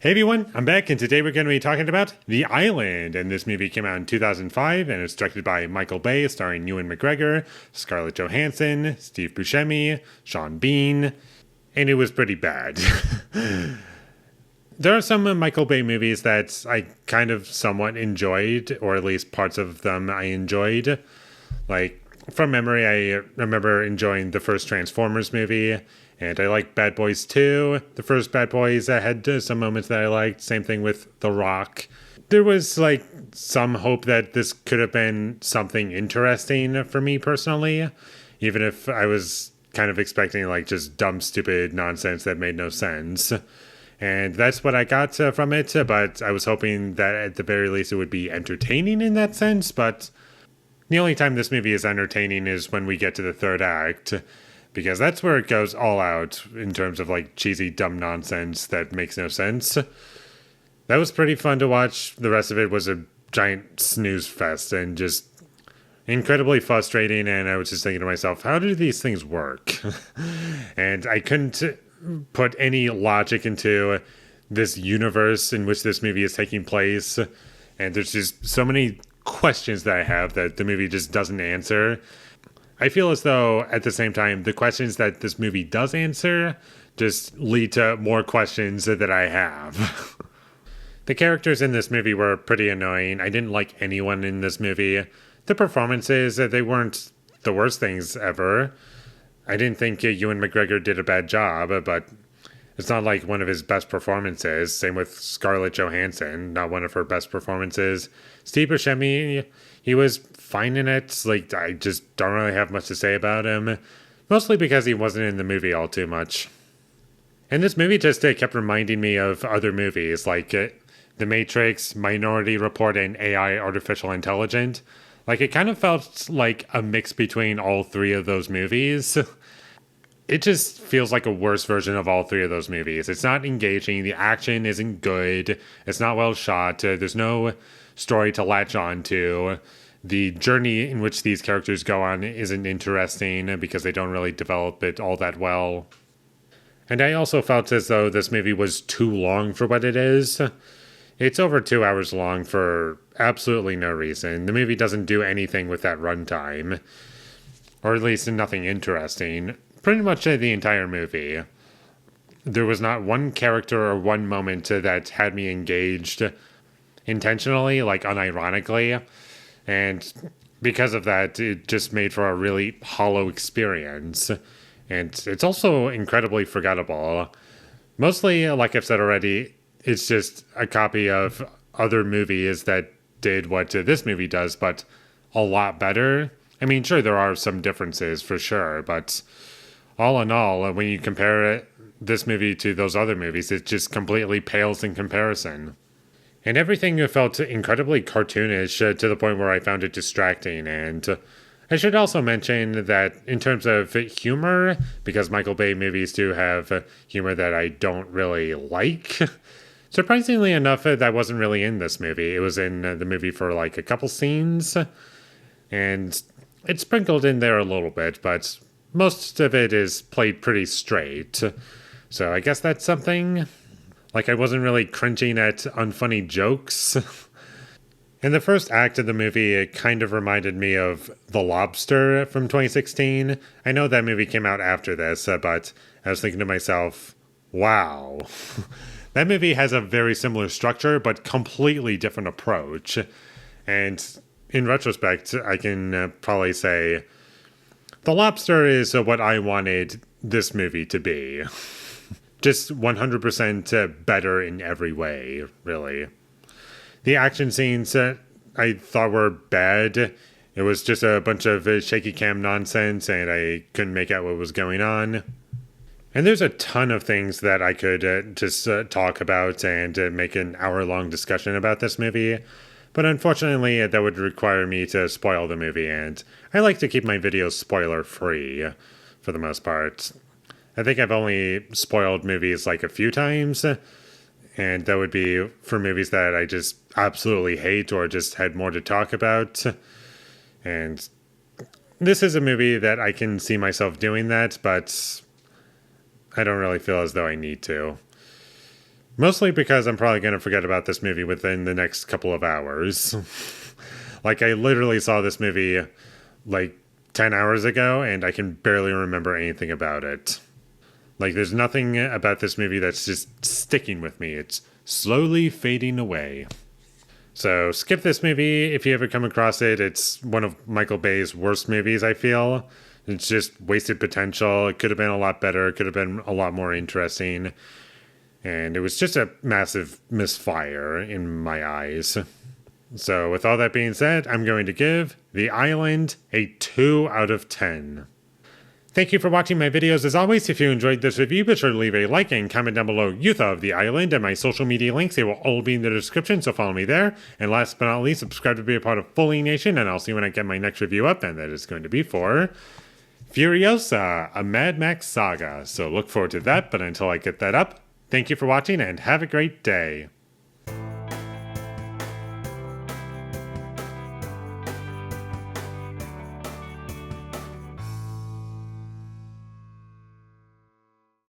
Hey everyone, I'm back, and today we're going to be talking about The Island. And this movie came out in 2005, and it's directed by Michael Bay, starring Ewan McGregor, Scarlett Johansson, Steve Buscemi, Sean Bean, and it was pretty bad. There are some Michael Bay movies that I kind of somewhat enjoyed, or at least parts of them I enjoyed. Like, from memory, I remember enjoying the first Transformers movie, and I like Bad Boys 2. The first Bad Boys had some moments that I liked. Same thing with The Rock. There was like some hope that this could have been something interesting for me personally, even if I was kind of expecting like just dumb, stupid nonsense that made no sense. And that's what I got from it, but I was hoping that at the very least it would be entertaining in that sense, but the only time this movie is entertaining is when we get to the third act, because that's where it goes all out in terms of like cheesy, dumb nonsense that makes no sense. That was pretty fun to watch. The rest of it was a giant snooze fest and just incredibly frustrating. And I was just thinking to myself, how do these things work? And I couldn't put any logic into this universe in which this movie is taking place. And there's just so many questions that I have that the movie just doesn't answer. I feel as though, at the same time, the questions that this movie does answer just lead to more questions that I have. The characters in this movie were pretty annoying. I didn't like anyone in this movie. The performances, they weren't the worst things ever. I didn't think Ewan McGregor did a bad job, but it's not like one of his best performances. Same with Scarlett Johansson, not one of her best performances. Steve Buscemi, he was fine in it. Like, I just don't really have much to say about him. Mostly because he wasn't in the movie all too much. And this movie just kept reminding me of other movies, like The Matrix, Minority Report, and AI Artificial Intelligence. Like, it kind of felt like a mix between all three of those movies. It just feels like a worse version of all three of those movies. It's not engaging. The action isn't good. It's not well shot. There's no story to latch on to. The journey in which these characters go on isn't interesting because they don't really develop it all that well. And I also felt as though this movie was too long for what it is. It's over 2 hours long for absolutely no reason. The movie doesn't do anything with that runtime, or at least nothing interesting. Pretty much the entire movie. There was not one character or one moment that had me engaged intentionally, like unironically. And because of that, it just made for a really hollow experience. And it's also incredibly forgettable. Mostly, like I've said already, it's just a copy of other movies that did what this movie does, but a lot better. I mean, sure, there are some differences for sure, but all in all, when you compare this movie to those other movies, it just completely pales in comparison. And everything felt incredibly cartoonish to the point where I found it distracting. And I should also mention that in terms of humor, because Michael Bay movies do have humor that I don't really like, surprisingly enough, that wasn't really in this movie. It was in the movie for like a couple scenes, and it's sprinkled in there a little bit, but most of it is played pretty straight. So I guess that's something. Like, I wasn't really cringing at unfunny jokes. In the first act of the movie, it kind of reminded me of The Lobster from 2016. I know that movie came out after this, but I was thinking to myself, wow. That movie has a very similar structure, but completely different approach. And in retrospect, I can probably say The Lobster is what I wanted this movie to be. Just 100% better in every way, really. The action scenes I thought were bad. It was just a bunch of shaky cam nonsense, and I couldn't make out what was going on. And there's a ton of things that I could just talk about and make an hour-long discussion about this movie. But unfortunately, that would require me to spoil the movie, and I like to keep my videos spoiler-free, for the most part. I think I've only spoiled movies like a few times, and that would be for movies that I just absolutely hate or just had more to talk about. And this is a movie that I can see myself doing that, but I don't really feel as though I need to. Mostly because I'm probably going to forget about this movie within the next couple of hours. Like, I literally saw this movie like 10 hours ago, and I can barely remember anything about it. Like, there's nothing about this movie that's just sticking with me. It's slowly fading away. So, skip this movie if you ever come across it. It's one of Michael Bay's worst movies, I feel. It's just wasted potential. It could have been a lot better. It could have been a lot more interesting. And it was just a massive misfire in my eyes. So, with all that being said, I'm going to give The Island a 2 out of 10. Thank you for watching my videos. As always, if you enjoyed this review, be sure to leave a like and comment down below you thought of The Island, and my social media links. They will all be in the description, so follow me there. And last but not least, subscribe to be a part of Foley Nation, and I'll see you when I get my next review up, and that is going to be for Furiosa, a Mad Max saga. So look forward to that, but until I get that up, thank you for watching, and have a great day.